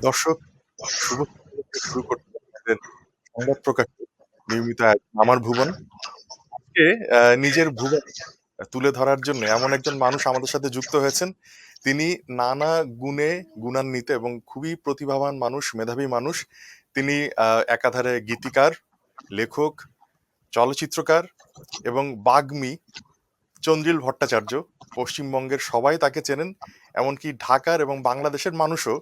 দর্শক, শুভ সকাল থেকে শুরু করছি আপনাদের সংবাদ প্রকাশ নিয়মিত আয়োজন আমার ভুবন। আজকে নিজের ভুবন তুলে ধরার জন্য এমন একজন মানুষ আমাদের সাথে যুক্ত হয়েছেন। তিনি নানা গুণে গুণান্বিত এবং খুবই প্রতিভাবান মানুষ, মেধাবী মানুষ। তিনি একাধারে গীতিকার, লেখক, চলচ্চিত্রকার এবং বাগ্মী চন্দ্রিল ভট্টাচার্য। পশ্চিমবঙ্গের সবাই তাকে চেনেন। এমনকি ঢাকার এবং বাংলাদেশের মানুষও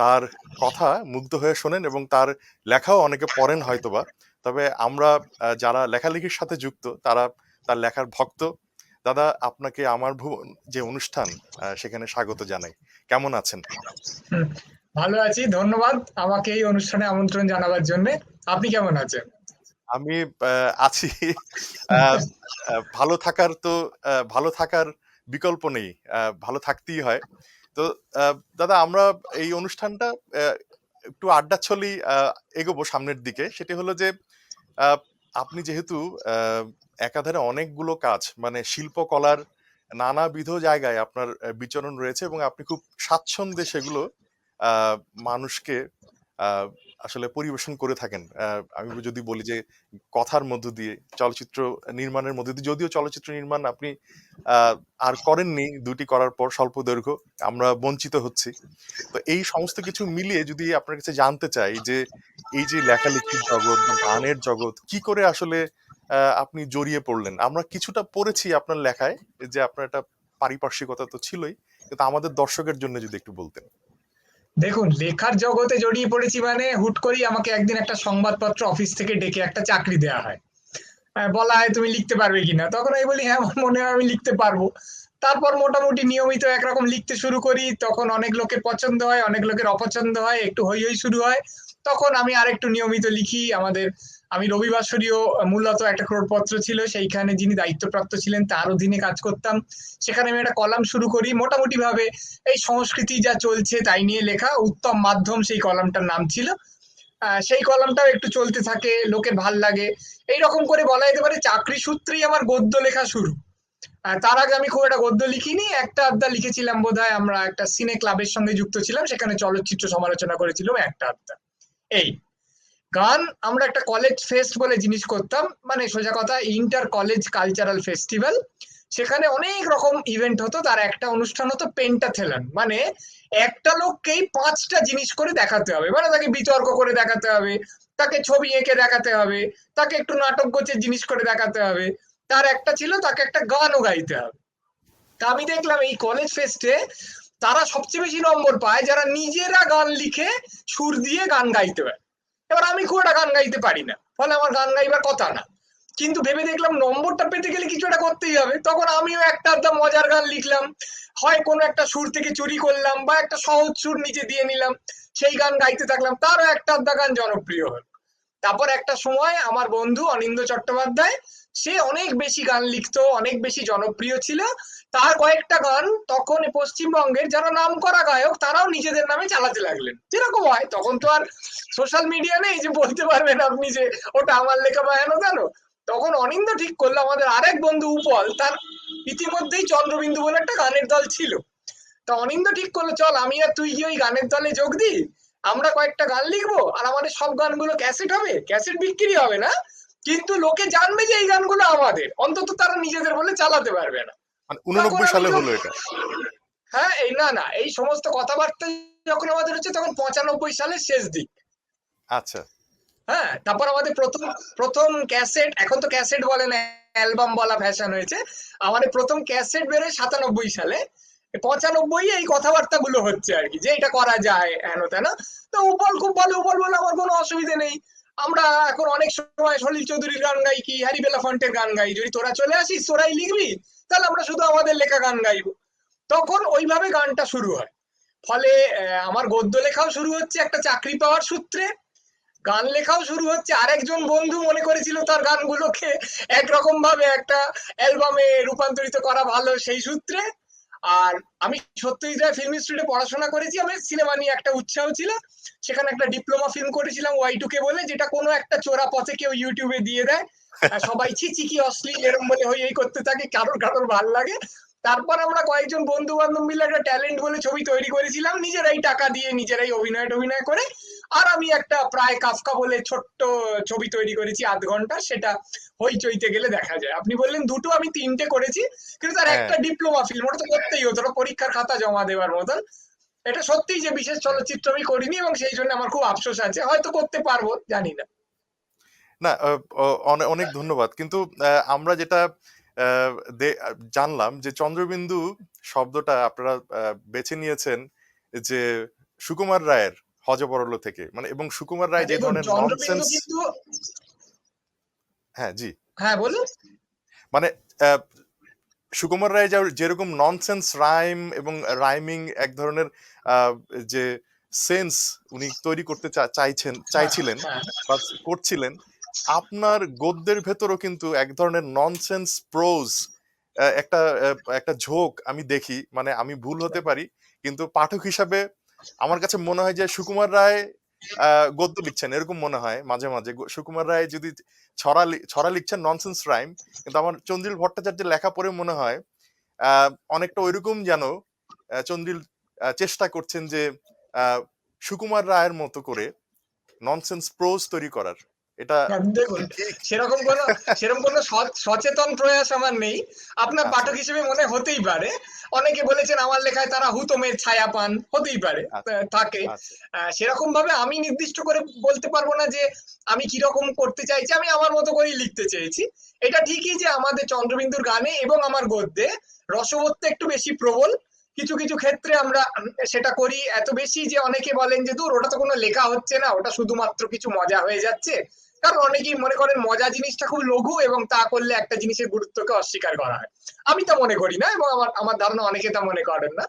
তার কথা মুগ্ধ হয়ে শোনেন এবং তার লেখাও অনেকে পড়েন হয়তোবা। তবে আমরা যারা লেখালেখির সাথে যুক্ত তারা তার লেখার ভক্ত। দাদা, আপনাকে আমার ভুবন যে অনুষ্ঠান সেখানে স্বাগত জানাই। কেমন আছেন? হুম, ভালো আছি। ধন্যবাদ আমাকে এই অনুষ্ঠানে আমন্ত্রণ জানাবার জন্যে। আপনি কেমন আছেন? আমি আছি। আ ভালো থাকার তো ভালো থাকার বিকল্প নেই। ভালো থাকতেই হয়। তো দাদা, আমরা এই অনুষ্ঠানটা অ্যা একটু আড্ডা ছলেই এগোবো সামনের দিকে। সেটি হলো যে আ আপনি যেহেতু আ একাধারে অনেকগুলো কাজ মানে শিল্পকলার নানাবিধ জায়গায় আপনার বিচরণ রয়েছে এবং আপনি খুব স্বাচ্ছন্দ্যে সেগুলো আ মানুষকে আ আসলে পরিবেশন করে থাকেন। আমি যদি বলি যে কথার মধ্য দিয়ে, চলচ্চিত্র নির্মাণের মধ্য দিয়ে, যদিও চলচ্চিত্র নির্মাণ আপনি আ আর করেননি ২ টি করার পর স্বল্প দৈর্ঘ্য। আমরা বঞ্চিত হচ্ছি। তো এই সমস্ত কিছু মিলিয়ে যদি আপনার কাছে জানতে চাই যে এই যে লেখালেখির জগৎ বা গানের জগৎ কি করে আসলে আপনি জড়িয়ে পড়লেন? আমরা কিছুটা পড়েছি আপনার লেখায় যে আপনার একটা পারিপার্শ্বিকতা তো ছিলই। কিন্তু আমাদের দর্শকের জন্য যদি একটু বলতেন। দেখুন, লেখার জগতে জড়িয়ে পড়েছি মানে হুট করেই আমাকে একদিন একটা সংবাদপত্র অফিস থেকে ডেকে একটা চাকরি দেয়া হয়। বলা হয়, "তুমি লিখতে পারবে কিনা?" তখন আমি বলি, "হ্যাঁ, আমার মনে হয় আমি লিখতে পারবো।" তারপর মোটামুটি নিয়মিত একরকম লিখতে শুরু করি। তখন অনেক লোকের পছন্দ হয়, অনেক লোকের অপছন্দ হয়, একটু হৈ, হৈ শুরু হয়। তখন আমি আরেকটু নিয়মিত লিখি। আমি রবিবাসরীয় মূলত একটা ক্রোড়পত্র ছিল, সেইখানে যিনি দায়িত্বপ্রাপ্ত ছিলেন তার অধীনে কাজ করতাম। সেখানে আমি একটা কলাম শুরু করি। মোটামুটিভাবে এই সংস্কৃতি যা চলছে তাই নিয়ে লেখা। উত্তম মাধ্যম সেই কলামটার নাম ছিল। সেই কলামটাও একটু চলতে থাকে, লোকের ভাল লাগে। এইরকম করে বলা যেতে পারে চাকরি সূত্রেই আমার গদ্য লেখা শুরু। তার আগে আমি খুব একটা গদ্য লিখিনি। একটা আধটা লিখেছিলাম বোধহয়, আমরা একটা সিনে ক্লাবের সঙ্গে যুক্ত ছিলাম। সেখানে চলচ্চিত্র সমালোচনা করেছিলাম একটা আধটা। এই। গান আমরা একটা কলেজ ফেস্ট বলে জিনিস করতাম। মানে সোজা কথা ইন্টার কলেজ কালচারাল ফেস্টিভ্যাল। সেখানে অনেক রকম ইভেন্ট হতো। তার একটা অনুষ্ঠান হতো পেন্টাথেলন। মানে একটা লোককেই ৫ টা জিনিস করে দেখাতে হবে। মানে তাকে বিতর্ক করে দেখাতে হবে, তাকে ছবি এঁকে দেখাতে হবে, তাকে একটু নাটক গোছের জিনিস করে দেখাতে হবে। তার একটা ছিল তাকে একটা গানও গাইতে হবে। তা আমি দেখলাম এই কলেজ ফেস্টে তারা সবচেয়ে বেশি নম্বর পায় যারা নিজেরা গান লিখে সুর দিয়ে গান গাইতে পারে। এবার আমি খুব একটা গান গাইতে পারি না, ফলে আমার গান গাইবার কথা না। কিন্তু ভেবে দেখলাম নম্বরটা পেতে গেলে কিছু একটা করতেই হবে। তখন আমিও একটা আধটা মজার গান লিখলাম, হয় কোনো একটা সুর থেকে চুরি করলাম বা একটা সহজ সুর নিচে দিয়ে নিলাম, সেই গান গাইতে থাকলাম, তারও একটা আধটা গান জনপ্রিয় হল। তারপর একটা সময় আমার বন্ধু অনিন্দ্য চট্টোপাধ্যায়, সে অনেক বেশি গান লিখতো, অনেক বেশি জনপ্রিয় ছিল। তার কয়েকটা গান তখন পশ্চিমবঙ্গের যারা নামকরা গায়ক তারাও নিজেদের নামে চালাতে লাগলেন। যেরকম হয় তখন তো আর সোশ্যাল মিডিয়া নেই যে বলতে পারবেন আপনি যে ওটা আমার লেখা বা হেন তেন। তখন অনিন্দ্য ঠিক করলো, আমাদের আরেক বন্ধু উপল, তার ইতিমধ্যেই চন্দ্রবিন্দু বলে একটা গানের দল ছিল। তা অনিন্দ্য ঠিক করলো, চল আমি আর তুই গিয়ে ওই গানের দলে যোগ দিই, আমরা কয়েকটা গান লিখবো আর আমাদের সব গানগুলো ক্যাসেট হবে, ক্যাসেট বিক্রি হবে না, কিন্তু লোকে জানবে যে এই গানগুলো আমাদের, অন্তত তারা নিজেদের বলে চালাতে পারবে না। মানে তখন ৮৯ আমি সালে যোগ, হলো এটা। হ্যাঁ, এই না না এই সমস্ত কথাবার্তা যখন আমাদের হচ্ছে তখন ৯৫ সালের শেষ দিক। আচ্ছা। হ্যাঁ, তারপর আমাদের প্রথম প্রথম ক্যাসেট, এখন তো ক্যাসেট বলে না, অ্যালবাম বলা ফ্যাশন হয়েছে। আমাদের প্রথম ক্যাসেট বেরোয় ৯৭ সালে। ৯৫ এই কথাবার্তাগুলো হচ্ছে আর কি, যে এটা করা যায় হেন তেন। তো উপল খুব বলে, উপল বলে আমার কোনো অসুবিধে নেই, আমরা এখন অনেক সময় সলিল চৌধুরীর গান গাই কি হ্যারি বেলাফন্টের গান গাই, যদি তোরা চলে আসিস তোরাই লিখবি, তাহলে আমরা শুধু আমাদের লেখা গান গাইবো। তখন ওইভাবে গানটা শুরু হয়। ফলে আমার গদ্য লেখাও শুরু হচ্ছে একটা চাকরি পাওয়ার সূত্রে, গান লেখাও শুরু হচ্ছে আরেকজন বন্ধু মনে করেছিল তার গানগুলোকে একরকম ভাবে একটা অ্যালবামে রূপান্তরিত করা ভালো সেই সূত্রে। আর আমি সত্যজিৎ রায় ফিল্ম ইনস্টিটিউটে পড়াশোনা করেছি, আমার সিনেমা নিয়ে একটা উৎসাহ ছিল। সেখানে একটা ডিপ্লোমা ফিল্ম করেছিলাম Y2K বলে, যেটা কোনো একটা চোরা পথে কেউ ইউটিউবে দিয়ে দেয়, আর সবাই ছি ছি কি অশ্লীল এরম বলে হই এই করতে থাকে, কারোর কারোর ভাল লাগে। তারপর আমরা কয়েকজন বন্ধু-বান্ধব মিলে একটা ট্যালেন্ট বলে ছবি তৈরি করেছিলাম। নিজেরাই টাকা দিয়ে নিজেরাই অভিনয়-টভিনয় করে। আর আমি একটা প্রায় কাফকা বলে ছোট্ট ছবি তৈরি করেছি ০.৫ ঘন্টার। সেটা হইচইতে গেলে দেখা যায়। আপনি বললেন ২ টো, আমি ৩ টে করেছি। কিন্তু তার হ্যাঁ, একটা ডিপ্লোমা ফিল্ম। ওটা তো করতেই হতো। ওটা পরীক্ষার খাতা জমা দেওয়ার মতন। এটা সত্যিই যে বিশেষ হ্যাঁ। চলচ্চিত্র আমি করিনি এবং সেই জন্য আমার খুব আফসোস আছে। হয়তো করতে পারবো, জানি না। না, অনেক ধন্যবাদ। কিন্তু আমরা যেটা আ জানলাম যে চন্দ্রবিন্দু শব্দটা আপনারা বেছে নিয়েছেন যে সুকুমার রায়ের 'হযবরল' থেকে। মানে এবং সুকুমার রায় যে দেখুন ধরনের চন্দ্রবিন্দু ননসেন্স। কিন্তু হ্যাঁ, জি। হ্যাঁ, বলুন। মানে আ সুকুমার রায় যেরকম ননসেন্স রাইম এবং রাইমিং এক ধরনের আ যে সেন্স উনি তৈরি করতে হ্যাঁ, চাইছিলেন হ্যাঁ। বা করছিলেন, আপনার গদ্যের ভেতরও কিন্তু এক ধরনের ননসেন্স প্রোজ একটা একটা ঝোঁক আমি দেখি। মানে আমি ভুল হতে পারি। কিন্তু পাঠক হিসাবে আমার কাছে মনে হয় যে সুকুমার রায় আ গদ্য লিখছেন এরকম মনে হয় মাঝে, মাঝে। সুকুমার রায় যদি ছড়া লিখছেন ননসেন্স রাইম, কিন্তু আমার চন্দ্রিল ভট্টাচার্যের লেখা পড়ে মনে হয় আ অনেকটা ঐরকম যেন চন্দ্রিল চেষ্টা করছেন যে আ সুকুমার রায়ের মতো করে ননসেন্স প্রোজ তৈরি করার। এটা কি দেখুন, ঠিক? সেরকম কোনো সচেতন প্রয়াস আমার নেই। আপনার আচ্ছা, পাঠক হিসেবে মনে হতেই পারে। অনেকে বলেছেন আমার লেখায় তারা হুতমের ছায়া পান। হতেই পারে, আচ্ছা, থাকে। আচ্ছা। সেরকমভাবে আমি নির্দিষ্ট করে বলতে পারবো না যে আমি কিরকম করতে চাইছি। আমি আমার মতো করেই লিখতে চেয়েছি। এটা ঠিকই যে আমাদের চন্দ্রবিন্দুর গানে এবং আমার গদ্যে রসবোধটা একটু বেশি প্রবল। কিছু, কিছু ক্ষেত্রে আমরা সেটা করি এত বেশি যে অনেকে বলেন যে, "ধুর, ওটা তো কোনো লেখা হচ্ছে না। ওটা শুধুমাত্র কিছু মজা হয়ে যাচ্ছে।" কারণ অনেকেই মনে করেন মজা জিনিসটা খুব লঘু এবং তা করলে একটা জিনিসের গুরুত্বকে অস্বীকার করা হয়। আমি তা মনে করি না এবং আমার আমার ধারণা অনেকে তা মনে করেন না।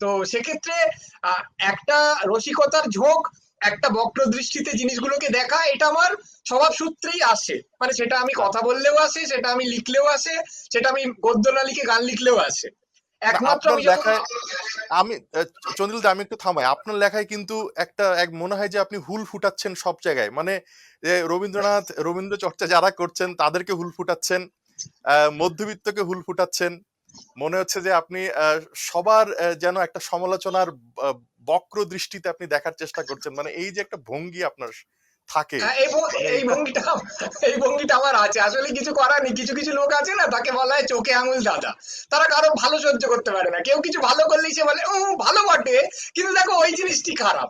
তো সেক্ষেত্রে আ একটা রসিকতার ঝোঁক, একটা বক্রদৃষ্টিতে জিনিসগুলোকে দেখা, এটা আমার স্বভাব সূত্রেই আসে। মানে সেটা আমি আ কথা বললেও আসে, সেটা আমি লিখলেও আসে, সেটা আমি গদ্য না লিখে গান লিখলেও আসে। না, একমাত্র আপনার আমি যখন লেখায় আমি চন্দ্রিল দা, আমি একটু থামাই। আপনার লেখায় কিন্তু এক মনে হয় যে আপনি হুল ফুটাচ্ছেন সব জায়গায়। মানে রবীন্দ্র চর্চা যারা করছেন তাদেরকে হুল ফুটাচ্ছেন, মধ্যবিত্তকে হুল ফুটাচ্ছেন। মনে হচ্ছে যে আপনি সবার যেন একটা সমালোচনার আ বক্র দৃষ্টিতে আপনি দেখার চেষ্টা করছেন। মানে এই যে একটা ভঙ্গি আপনার থাকে, হ্যাঁ, মানে এই এটা ভঙ্গিটা আমার আছে। আসলে কিছু করার নেই। কিছু, কিছু লোক আছে না, তাকে বলা হয় চোখে আঙুল দাদা। তারা কারো ভালো সহ্য করতে পারে না। কেউ কিছু ভালো করলেই সে বলে, "ও ভালো বটে, কিন্তু দেখো ওই জিনিসটি খারাপ।"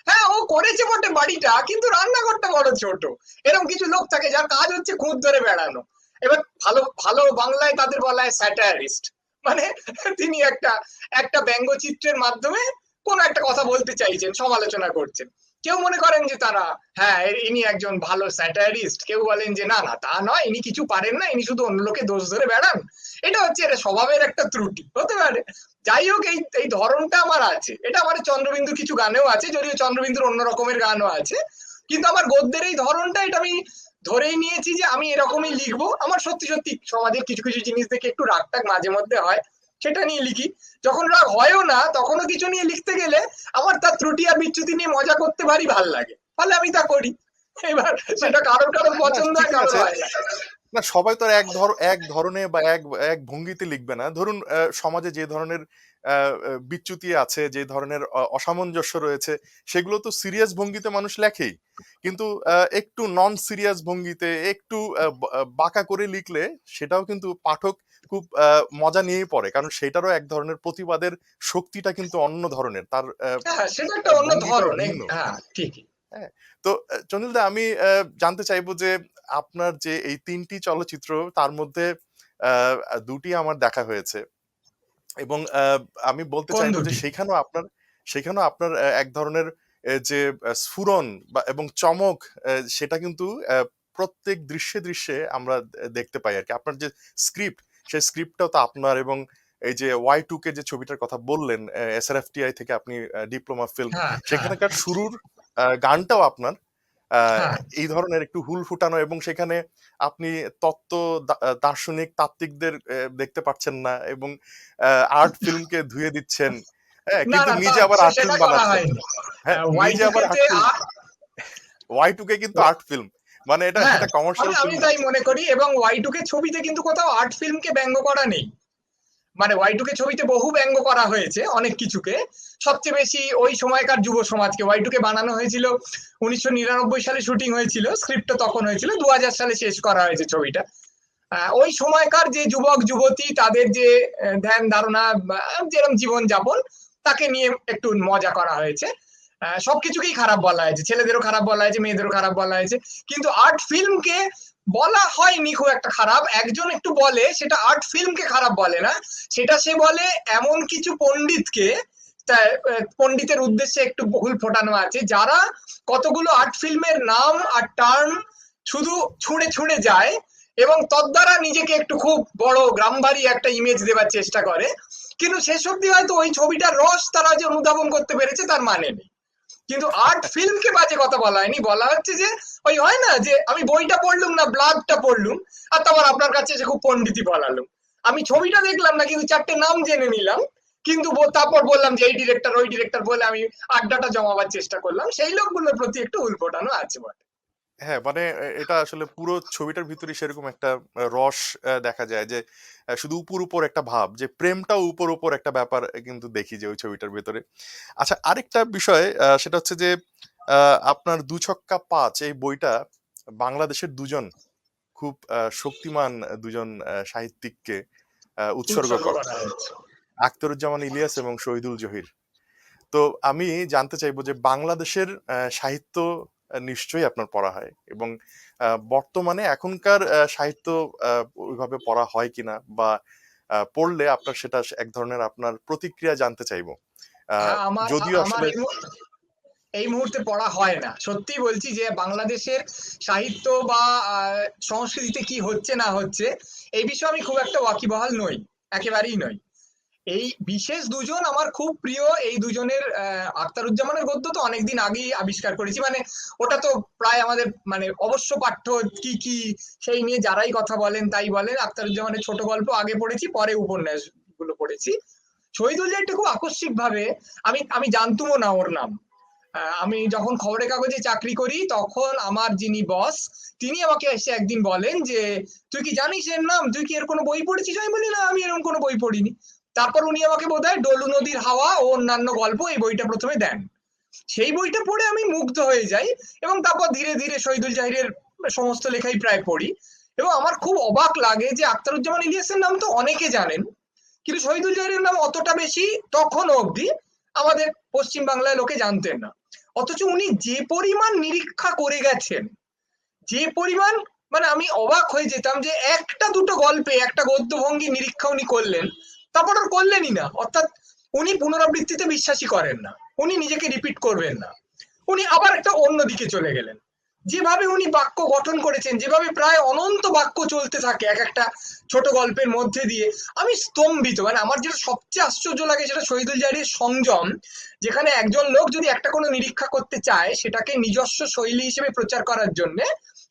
হ্যাঁ, ও করেছে বটে বাড়িটা, কিন্তু রান্নাঘরটা বড় ছোট। এরকম কিছু লোক থাকে যার কাজ হচ্ছে খুঁত ধরে বেড়ানো। এবার ভালো ভালো বাংলায় তাদের বলা হয় স্যাটারিস্ট। মানে তিনি একটা একটা ব্যঙ্গচিত্রের মাধ্যমে কোনো একটা কথা বলতে চাইছেন, সমালোচনা করছেন। কেউ মনে করেন যে তারা, হ্যাঁ, ইনি একজন ভালো স্যাটারিস্ট। কেউ বলেন যে না, না, তা নয়, ইনি কিছু পারেন না, ইনি শুধু অন্য লোকে দোষ ধরে বেড়ান। এটা হচ্ছে এটা স্বভাবের একটা ত্রুটি হতে পারে। যাই হোক, এই ধরনটা আমার আছে। এটা আমার চন্দ্রবিন্দুর কিছু গানেও আছে, যদিও চন্দ্রবিন্দুর অন্য রকমের গানও আছে। কিন্তু আমার গদ্যের এই ধরনটা, এটা আমি ধরেই নিয়েছি যে আমি এরকমই লিখবো। আমার সত্যি সত্যি সমাজের কিছু কিছু জিনিস দেখে একটু রাগ টাগ মাঝে মধ্যে হয়, সেটা নিয়ে লিখি। যখন রাগ হয়ও না, তখনও কিছু নিয়ে লিখতে গেলে আমার তার ত্রুটি আর বিচ্যুতি নিয়ে মজা করতে ভারী ভাল লাগে, ফলে আমি তা করি। এবার না, সেটা কারোর কারোর না, পছন্দ হয়, ঠিকই কারোর আছে। হয় না। না, সবাই তো আর এক ধরনে বা এক ভঙ্গিতে লিখবে না। ধরুন সমাজে যে ধরনের আ আ বিচ্যুতি আছে, যে ধরনের অসামঞ্জস্য রয়েছে, সেগুলো তো সিরিয়াস ভঙ্গিতে মানুষ লেখেই। কিন্তু একটু নন সিরিয়াস ভঙ্গিতে একটু বাঁকা করে লিখলে সেটাও কিন্তু পাঠক খুব মজা নিয়েই পড়ে। কারণ সেটারও এক ধরনের প্রতিবাদের শক্তিটা কিন্তু অন্য ধরনের। তার হ্যাঁ, সেটা একটা অন্য ভঙ্গিটাও ধরন। ভিন্ন। হ্যাঁ, ঠিকই। হ্যাঁ? তো চন্দ্রিল দা, আমি জানতে চাইবো যে আপনার যে এই ৩ টি চলচ্চিত্র, তার মধ্যে আ ২ টি আমার দেখা হয়েছে। এবং আমি বলতে কোন চাইবো যে দুটি? সেখানেও আপনার এক ধরনের যে স্ফুরণ এবং চমক, সেটা কিন্তু প্রত্যেক দৃশ্যে আমরা দেখতে পাই আরকি। আপনার যে স্ক্রিপ্ট, সেই স্ক্রিপ্টটাও তো আপনার, এবং এই যে Y2K যে ছবিটার কথা বললেন, SRFTI থেকে আপনি ডিপ্লোমা ফিল্ম, হ্যাঁ, হ্যাঁ, সেখানকার শুরুর গানটাও আপনার। আ হ্যাঁ। এই ধরনের একটু হুল ফুটানো, এবং সেখানে আপনি তত্ত্ব দার্শনিক তাত্ত্বিকদের দেখতে পাচ্ছেন না, এবং আ আর্ট ফিল্মকে ধুয়ে দিচ্ছেন। হ্যাঁ? না, কিন্তু না, নিজে আবার আর্ট সেটা ফিল্ম করা বানাচ্ছেন। হয়নি। হ্যাঁ? নিজে Y2K আবার তে আর্ট ফিল্ম। Y2K কিন্তু আর্ট ফিল্ম। মানে এটা হ্যাঁ, একটা কমার্শিয়াল আমি ফিল্ম না। তাই মনে করি এবং Y2K ছবিতে কিন্তু কোথাও আর্ট ফিল্মকে ব্যঙ্গ করা নেই। মানে Y2K ছবিতে বহু ব্যঙ্গ করা হয়েছে অনেক কিছুকে, সবচেয়ে বেশি ওই সময়কার যুব সমাজকে। Y2K বানানো হয়েছিল 1999 সালে, শুটিং হয়েছিল, স্ক্রিপ্ট তখন হয়েছিল 2000 সালে শেষ করা হয়েছে ছবিটা। ওই সময়কার যে যুবক যুবতী, তাদের যে ধ্যান ধারণা, যেরকম জীবন যাপন, তাকে নিয়ে একটু মজা করা হয়েছে। সবকিছুকেই খারাপ বলা হয়েছে, ছেলেদেরও খারাপ বলা হয়েছে, মেয়েদেরও খারাপ বলা হয়েছে, কিন্তু আর্ট ফিল্মকে বলা হয়নি খুব একটা খারাপ। একজন একটু বলে, সেটা আর্ট ফিল্মকে খারাপ বলে না, সেটা সে বলে এমন কিছু পণ্ডিতকে, পণ্ডিতের উদ্দেশ্যে একটু বহুল ফোটানো আছে, যারা কতগুলো আর্ট ফিল্মের নাম আর টার্ম শুধু ছুঁড়ে ছুঁড়ে যায় এবং তদ্বারা নিজেকে একটু খুব বড় গ্রামবাড়ি একটা ইমেজ দেওয়ার চেষ্টা করে, কিন্তু শেষ অব্দি হয়তো ওই ছবিটার রস তারা যে অনুধাবন করতে পেরেছে তার মানে নেই। কিন্তু আর্ট ফিল্মকে বাজে কথা বলা হয়নি, বলা হচ্ছে যে ওই হয় না যে আমি বইটা পড়লুম না, ব্লগটা পড়লুম, আর তারপর আপনার কাছে এসে খুব পণ্ডিতি বলালুম। আমি ছবিটা দেখলাম না, কিন্তু 4টে নাম জেনে নিলাম, কিন্তু তারপর বললাম যে এই ডিরেক্টর ওই ডিরেক্টর বলে আমি আড্ডাটা জমাবার চেষ্টা করলাম। সেই লোকগুলোর প্রতি একটু উলফোটানো আছে বটে। হ্যাঁ, মানে এটা আসলে পুরো ছবিটার ভিতরে সেরকম একটা রস দেখা যায় যে শুধু উপর একটা ভাব, যে প্রেমটাও উপর একটা ব্যাপার কিন্তু দেখি যে ওই ছবিটার ভেতরে। আচ্ছা, আরেকটা বিষয় সেটা হচ্ছে যে আপনার ২ ছক্কা ৫ এই বইটা বাংলাদেশের দুজন খুব শক্তিমান দুজন সাহিত্যিককে উৎসর্গ উৎসর্গ করা। করা হয়েছে। আখতারুজ্জামান ইলিয়াস এবং শহীদুল জহির। তো আমি জানতে চাইবো যে বাংলাদেশের সাহিত্য নিশ্চয়ই আপনার পড়া হয়, এবং বর্তমানে এখনকার সাহিত্য ওইভাবে পড়া হয় কিনা, বা পড়লে আপনার সেটা এক ধরনের আপনার প্রতিক্রিয়া জানতে চাইবো। হ্যাঁ, আমার যদিও আমার আসলে এই মুহূর্তে পড়া হয় না। সত্যি বলছি যে বাংলাদেশের সাহিত্য বা সংস্কৃতিতে কি হচ্ছে না হচ্ছে, এই বিষয়ে আমি খুব একটা ওয়াকিবহাল নই, একেবারেই নই। এই বিশেষ দুজন আমার খুব প্রিয়। এই দুজনের আখতারুজ্জামানের গদ্য তো অনেকদিন আগেই আবিষ্কার করেছি, মানে ওটা তো প্রায় আমাদের মানে অবশ্য পাঠ্য কি কি সেই নিয়ে যারাই কথা বলেন তাই বলেন। আখতারুজ্জামানের ছোট গল্প আগে পড়েছি, পরে উপন্যাস গুলো পড়েছি। শহীদুল জাহিরটা খুব আকস্মিক ভাবে আমি আমি জানতুমও না ওর নাম। আমি যখন খবরের কাগজে চাকরি করি, তখন আমার যিনি বস, তিনি আমাকে এসে একদিন বলেন যে তুই কি জানিস এর নাম, তুই কি এর কোনো বই পড়েছিস? আমি বলি না, আমি এরকম কোনো বই পড়িনি। তারপর উনি আমাকে বোধহয় ডলু নদীর হাওয়া ও অন্যান্য গল্প এই বইটা প্রথমে দেন। সেই বইটা পড়ে আমি মুগ্ধ হয়ে যাই, এবং তারপর ধীরে ধীরে শহীদুল জাহিরের সমস্ত লেখাই প্রায় পড়ি। এবং আমার খুব অবাক লাগে যে আখতারুজ্জামান ইলিয়াসের নাম তো অনেকে জানেন, কিন্তু শহীদুল জাহিরের নাম অতটা বেশি তখনও অবধি আমাদের পশ্চিম বাংলায় লোকে জানতেন না। অথচ উনি যে পরিমাণ নিরীক্ষা করে গেছেন, যে পরিমাণ, মানে আমি অবাক হয়ে যেতাম যে একটা দুটো গল্পে একটা গদ্যভঙ্গি নিরীক্ষা উনি করলেন, তারপর আর করলেনই না। অর্থাৎ উনি পুনরাবৃত্তিতে বিশ্বাসী করেন না, উনি নিজেকে রিপিট করবেন না, উনি আবার একটা অন্য দিকে চলে গেলেন। যেভাবে উনি বাক্য গঠন করেছেন, যেভাবে প্রায় অনন্ত বাক্য চলতে থাকে এক একটা ছোট গল্পের মধ্যে দিয়ে, আমি স্তম্ভিত। মানে আমার যেটা সবচেয়ে আশ্চর্য লাগে সেটা শহীদুল জাহিরের সংযম, যেখানে একজন লোক যদি একটা কোনো নিরীক্ষা করতে চায়, সেটাকে নিজস্ব শৈলী হিসেবে প্রচার করার জন্য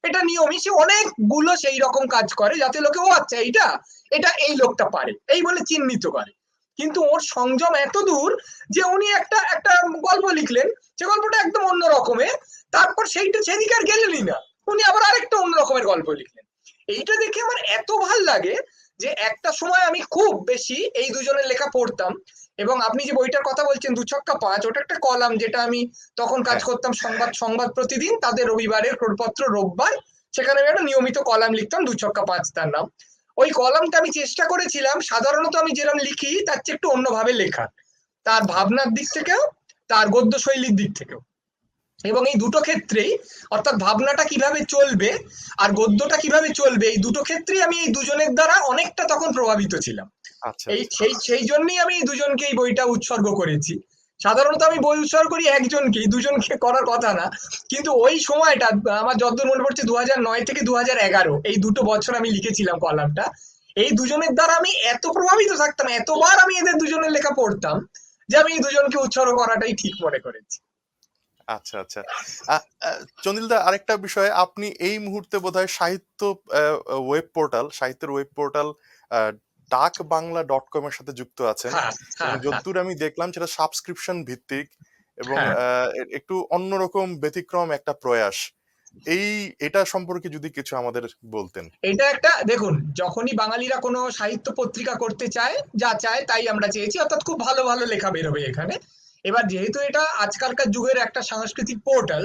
এটা নিয়মই, সে অনেকগুলো সেই রকম কাজ করে যাতে লোকে ও আচ্ছা এইটা এটা এই লোকটা পারে এই বলে চিহ্নিত করে। কিন্তু ওর সংযম এত দূর যে উনি একটা একটা গল্প লিখলেন, সে গল্পটা একদম অন্য রকমের, তারপর সেইটা সেদিকে আর গেলেনই না, উনি আবার আরেকটা অন্য রকমের গল্প লিখলেন। এইটা দেখে আমার এত ভাল লাগে যে একটা সময় আমি খুব বেশি এই দুজনের লেখা পড়তাম। এবং আপনি যে বইটার কথা বলছেন ২ ছক্কা ৫, ওটা একটা কলাম যেটা আমি তখন কাজ হ্যাঁ, করতাম সংবাদ সংবাদ প্রতিদিন, তাদের রবিবারের ক্রোড়পত্র রোববার, সেখানে আমি একটা নিয়মিত কলাম লিখতাম, ২ ছক্কা ৫ তার নাম। ওই কলামটা আমি চেষ্টা করেছিলাম সাধারণত আমি যেরকম লিখি তার চেয়ে একটু অন্যভাবে লেখার, তার হ্যাঁ। ভাবনার দিক থেকেও, তার গদ্য শৈলীর দিক থেকেও। এবং এই দুটো ক্ষেত্রেই, অর্থাৎ ভাবনাটা কিভাবে চলবে আর গদ্যটা কিভাবে চলবে, এই দুটো ক্ষেত্রেই আমি এই দুজনের দ্বারা অনেকটা তখন প্রভাবিত ছিলাম। আচ্ছা, এই আচ্ছা। সেই জন্যই আমি এই দুজনকে এই বইটা উৎসর্গ করেছি। সাধারণত আমি বই উৎসর্গ করি একজনকেই, দুজনকে করার কথা না। কিন্তু ওই সময়টা আমার যতদূর মনে পড়ছে 2009 থেকে 2011, এই দুটো বছর আমি লিখেছিলাম কলামটা। এই দুজনের দ্বারা আমি এত প্রভাবিত থাকতাম, এতবার আমি এদের দুজনের লেখা পড়তাম, যে আমি এই দুজনকে উৎসর্গ করাটাই ঠিক মনে করেছি। আচ্ছা, আচ্ছা। আ আ চন্দিলদা, আরেকটা বিষয়, আপনি এই মুহূর্তে বোধহয় সাহিত্য সাহিত্যের ওয়েব পোর্টাল আ ডাকবাংলা.com এর সাথে যুক্ত আছেন। হ্যাঁ, এবং হ্যাঁ, হ্যাঁ, যদ্দূর আমি দেখলাম সেটা সাবস্ক্রিপশন ভিত্তিক, এবং হ্যাঁ, একটু অন্যরকম ব্যতিক্রম একটা প্রয়াস। এই এটা সম্পর্কে যদি কিছু আমাদের বলতেন। এটা একটা দেখুন, যখনই বাঙালিরা কোনো সাহিত্য পত্রিকা করতে চায়, যা চায় তাই আমরা চেয়েছি, অর্থাৎ খুব ভালো ভালো লেখা বেরোবে এখানে। এবার যেহেতু এটা আজকালকার যুগের একটা সাংস্কৃতিক পোর্টাল,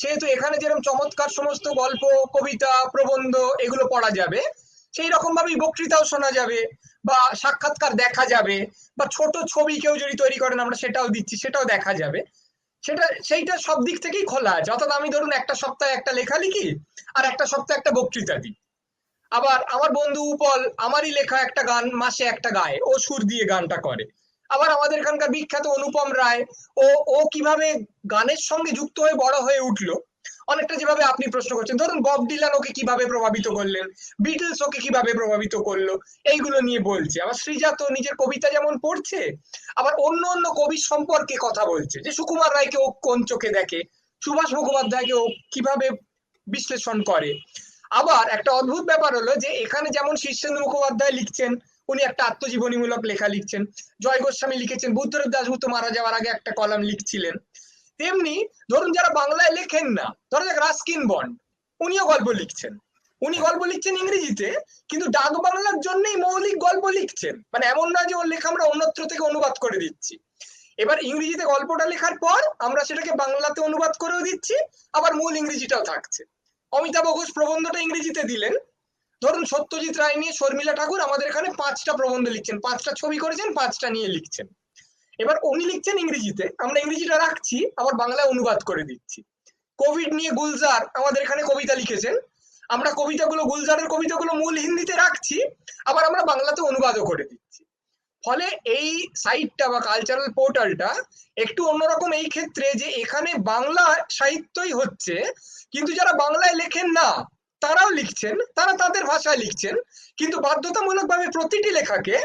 সেহেতু এখানে যেরকম চমৎকার সমস্ত গল্প, কবিতা, প্রবন্ধ এগুলো পড়া যাবে, সেই রকম ভাবেই বক্তৃতাও শোনা যাবে, বা সাক্ষাৎকার দেখা যাবে, বা ছোট ছবি কেউ যদি তৈরি করেন আমরা সেটাও দিচ্ছি, সেটাও দেখা যাবে। সেইটা সব দিক থেকেই খোলা আছে। অর্থাৎ আমি ধরুন একটা সপ্তাহে একটা লেখা লিখি, আর একটা সপ্তাহে একটা বক্তৃতা দিই। আবার আমার বন্ধু উপল আমারই লেখা একটা গান মাসে একটা গায়, ও সুর দিয়ে গানটা করে। আবার আমাদের এখানকার বিখ্যাত অনুপম রায়, ও ও কিভাবে গানের সঙ্গে যুক্ত হয়ে বড় হয়ে উঠলো, অনেকটা যেভাবে আপনি প্রশ্ন করছেন, ধরুন বব ডিলান ওকে কিভাবে প্রভাবিত করলেন, বিটলস ওকে কিভাবে প্রভাবিত করলো, এইগুলো নিয়ে বলছে। আবার সৃজা তো নিজের কবিতা যেমন পড়ছে, আবার অন্য অন্য কবির সম্পর্কে কথা বলছে, যে সুকুমার রায়কে ও কোন চোখে দেখে, সুভাষ মুখোপাধ্যায়কে ও কিভাবে বিশ্লেষণ করে। আবার একটা অদ্ভুত ব্যাপার হলো যে এখানে যেমন শীর্ষেন্দু মুখোপাধ্যায় লিখছেন, উনি একটা আত্মজীবনীমূলক লেখা লিখছেন, জয় গোস্বামী লিখেছেন, বুদ্ধদেব দাশগুপ্ত মারা যাওয়ার আগে একটা কলাম লিখছিলেন, তেমনি ধরুন যারা বাংলায় লেখেন না, ধরো যাক রাস্কিন বন্ড, উনিও গল্প লিখছেন। উনি হ্যাঁ। গল্প লিখছেন ইংরেজিতে, কিন্তু ডাক বাংলার জন্যই মৌলিক গল্প লিখছেন, মানে এমন নয় যে ওর লেখা আমরা অন্যত্র থেকে অনুবাদ করে দিচ্ছি। এবার ইংরেজিতে গল্পটা লেখার পর আমরা সেটাকে বাংলাতে অনুবাদ করেও দিচ্ছি, আবার মূল ইংরেজিটাও থাকছে। অমিতাভ ঘোষ প্রবন্ধটা ইংরেজিতে দিলেন, ধরুন সত্যজিৎ রায় নিয়ে শর্মিলা ঠাকুর আমাদের এখানে 5টা প্রবন্ধ লিখছেন, 5টা ছবি করেছেন, 5টা নিয়ে লিখছেন। এবার উনি লিখছেন ইংরেজিতে, আমরা ইংরেজিটা রাখছি, আবার বাংলায় অনুবাদ করে দিচ্ছি। কোভিড নিয়ে গুলজার আমাদের এখানে কবিতা লিখেছেন, আমরা কবিতাগুলো, গুলজারের কবিতাগুলো মূল হিন্দিতে রাখছি, আবার আমরা বাংলাতে অনুবাদও করে দিচ্ছি। ফলে এই সাইটটা বা কালচারাল পোর্টালটা একটু অন্যরকম এই ক্ষেত্রে যে এখানে বাংলা সাহিত্যই হচ্ছে, কিন্তু যারা বাংলায় লেখেন না তারাও লিখছেন, তারা তাদের ভাষায় লিখছেন, কিন্তু বাধ্যতামূলকভাবে প্রতিটি লেখাকে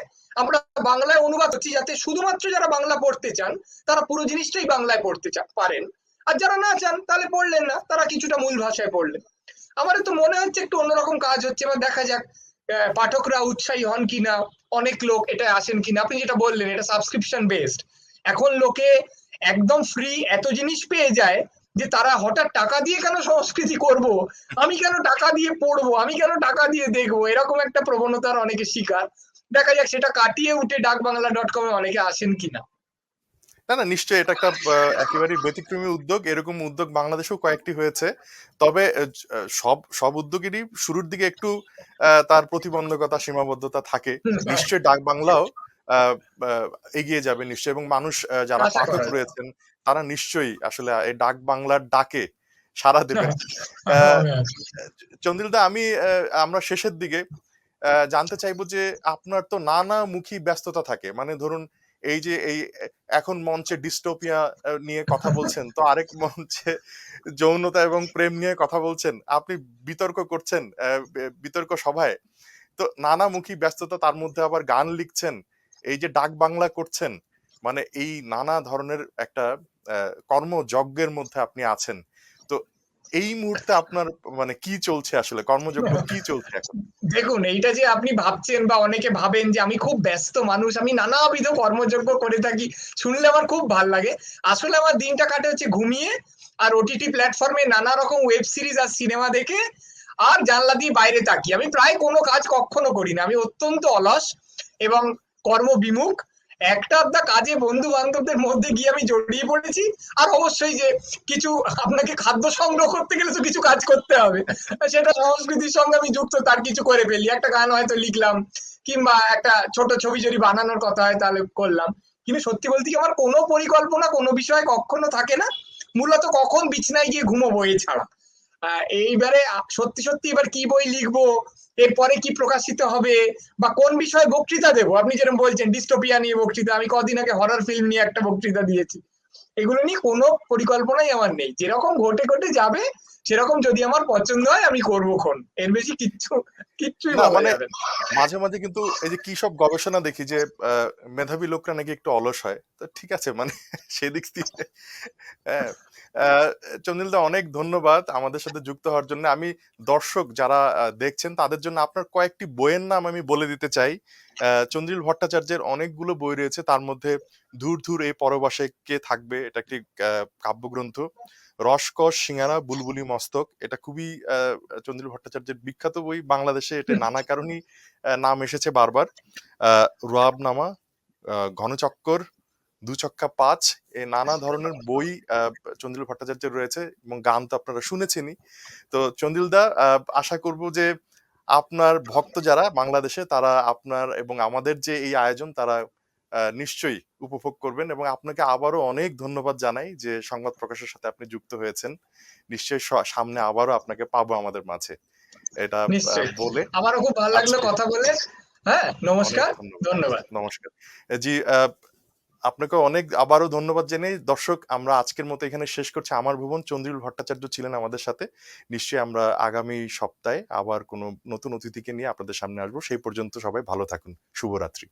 আমরা বাংলায় অনুবাদ করছি, যাতে শুধুমাত্র যারা বাংলা পড়তে চান তারা পুরো জিনিসটাই বাংলায় পড়তে পারেন, আর যারা না চান তাহলে পড়লেন না, তারা কিছুটা মূল ভাষায় পড়লেন। আমার তো মনে হচ্ছে একটু অন্যরকম কাজ হচ্ছে, এবার দেখা যাক পাঠকরা উৎসাহী হন কিনা, অনেক লোক এটা আসেন কিনা। আপনি যেটা বললেন এটা সাবস্ক্রিপশন বেসড, এখন লোকে একদম ফ্রি এত জিনিস পেয়ে যায় যে তারা হঠাৎ টাকা দিয়ে কেন সংস্কৃতি করব, আমি কেন টাকা দিয়ে পড়বো, আমি কেন টাকা দিয়ে দেখবো, এরকম একটা প্রবণতার অনেকে শিকার। দেখা যাক সেটা কাটিয়ে উঠে ডাকবাংলা.com-এ অনেকে আসেন কিনা। না, না, নিশ্চয়ই এটা একটা একেবারেই ব্যতিক্রমী উদ্যোগ। এরকম উদ্যোগ বাংলাদেশেও কয়েকটি হয়েছে। তবে সব সব উদ্যোগেরই শুরুর দিকে একটু তার প্রতিবন্ধকতা, সীমাবদ্ধতা থাকে। হয়, নিশ্চয়ই ডাক বাংলাও আ আ এগিয়ে যাবে নিশ্চয়ই, এবং মানুষ যারা আশা পাঠক করা যায়। রয়েছেন তারা নিশ্চয়ই আসলে এই ডাক বাংলার ডাকে সাড়া দেবেন। আ হবে আর কি। চন্দ্রিলদা, আমরা শেষের দিকে জানতে চাইবো যে আপনার তো নানামুখী ব্যস্ততা থাকে। মানে ধরুন এই যে এখন মঞ্চে ডিস্টোপিয়া নিয়ে কথা বলছেন, তো আরেক মঞ্চে যৌনতা এবং প্রেম নিয়ে কথা বলছেন। আপনি বিতর্ক করছেন বিতর্ক সভায়। তো নানামুখী ব্যস্ততা, তার মধ্যে আবার গান লিখছেন। এই যে ডাক বাংলা করছেন, মানে এই নানা ধরনের একটা কর্মযজ্ঞের মধ্যে আপনি আছেন। তো এই মুহূর্তে আপনার মানে কি চলছে আসলে? কর্মযজ্ঞ কি চলছে এখন? দেখুন, এইটা যে আপনি ভাবছেন বা অনেকে ভাবেন যে আমি খুব ব্যস্ত মানুষ, আমি নানাবিধ কর্মযজ্ঞ করে থাকি, শুনলে আমার খুব ভাল লাগে। আসলে আমার দিনটা কাটে হচ্ছে ঘুমিয়ে, আর ওটিটি প্ল্যাটফর্মে নানা রকম ওয়েব সিরিজ আর সিনেমা দেখে, আর জানলা দিয়ে বাইরে তাকিয়ে। আমি প্রায় কোনো কাজ কখনো করি না, আমি অত্যন্ত অলস এবং কর্মবিমুখ। একটা আধটা কাজে বন্ধু বান্ধবদের মধ্যে গিয়ে আমি জড়িয়ে পড়েছি। আর অবশ্যই যে কিছু আপনাকে খাদ্য সংগ্রহ করতে গেলে তো কিছু কাজ করতে হবে, সেটা সংস্কৃতির সঙ্গে আমি যুক্ত, তার কিছু করে ফেলি, একটা গান হয়তো লিখলাম, কিংবা একটা ছোট ছবি যদি বানানোর কথা হয় তাহলে করলাম। কিন্তু সত্যি বলতে কি আমার কোনো পরিকল্পনা কোনো বিষয়ে কখনো থাকে না, মূলত কখন বিছনায় গিয়ে ঘুমোবো এই ছাড়া। এইবারে সত্যি সত্যি এবার কি বই লিখবো, এরপরে কি প্রকাশিত হবে, বা কোন বিষয়ে বক্তৃতা দেবো, আপনি যেরকম বলছেন ডিস্টোপিয়া নিয়ে বক্তৃতা, আমি কদিন আগে হরর ফিল্ম নিয়ে একটা বক্তৃতা দিয়েছি। এগুলো নিয়ে কোনো পরিকল্পনাই আমার নেই, যেরকম ঘটে ঘটে যাবে সেরকম যদি আমার পছন্দ হয় আমি করবো খন, এর বেশি কিচ্ছুই না, বলা মানে যাবে না। মাঝে, মাঝে কিন্তু এই যে কি সব গবেষণা দেখি যে আ মেধাবী লোকরা নাকি একটু অলস হয়। তো ঠিক আছে, মানে সেদিক থেকে হ্যাঁ। আ চন্দিলদা, অনেক ধন্যবাদ আমাদের সাথে যুক্ত হওয়ার জন্য। আমি দর্শক যারা দেখছেন তাদের জন্য আপনার কয়েকটি বইয়ের নাম আমি বলে দিতে চাই। চন্দ্রিল ভট্টাচার্যের অনেকগুলো বই রয়েছে। তার মধ্যে 'ধুর ধুর এ পরবাসে কে থাকবে' এটা একটি কাব্যগ্রন্থ। 'রসকস সিঙ্গারা বুলবুলি মস্তক' এটা খুবই চন্দ্রিল ভট্টাচার্যের বিখ্যাত বই। বাংলাদেশে এটা নানা কারণেই নাম এসেছে বারবার। 'রুয়াবনামা', 'ঘনচক্কর', 'দু ছক্কা পাঁচ' এই নানা ধরনের বই চন্দ্রিল ভট্টাচার্যের রয়েছে এবং গান তো আপনারা শুনেছেনই। তো চন্দ্রিল দা, আশা করব যে আপনার ভক্ত যারা বাংলাদেশে তারা আপনার এবং আমাদের যে এই আয়োজন তারা নিশ্চয়ই উপভোগ করবেন এবং আপনাকে আবারও অনেক ধন্যবাদ জানাই যে সংবাদ প্রকাশের সাথে আপনি যুক্ত হয়েছেন। নিশ্চয়ই সামনে আবারও আপনাকে পাবো আমাদের মাঝে। এটা নিশ্চয়ই। বলে আমারও খুব ভালো লাগলো আজকে কথা বলে। হ্যাঁ, অনেক নমস্কার। ধন্যবাদ। ধন্যবাদ। নমস্কার। জি, আপনাকে অনেক আবারও ধন্যবাদ জানাই। দর্শক, আমরা আজকের মতো এখানে শেষ করছি। আমার ভুবন, চন্দ্রিল ভট্টাচার্য ছিলেন আমাদের সাথে। নিশ্চয়ই আমরা আগামী সপ্তাহে আবার কোনো নতুন অতিথিকে নিয়ে আপনাদের সামনে আসবো। সেই পর্যন্ত সবাই ভালো থাকুন। শুভরাত্রি।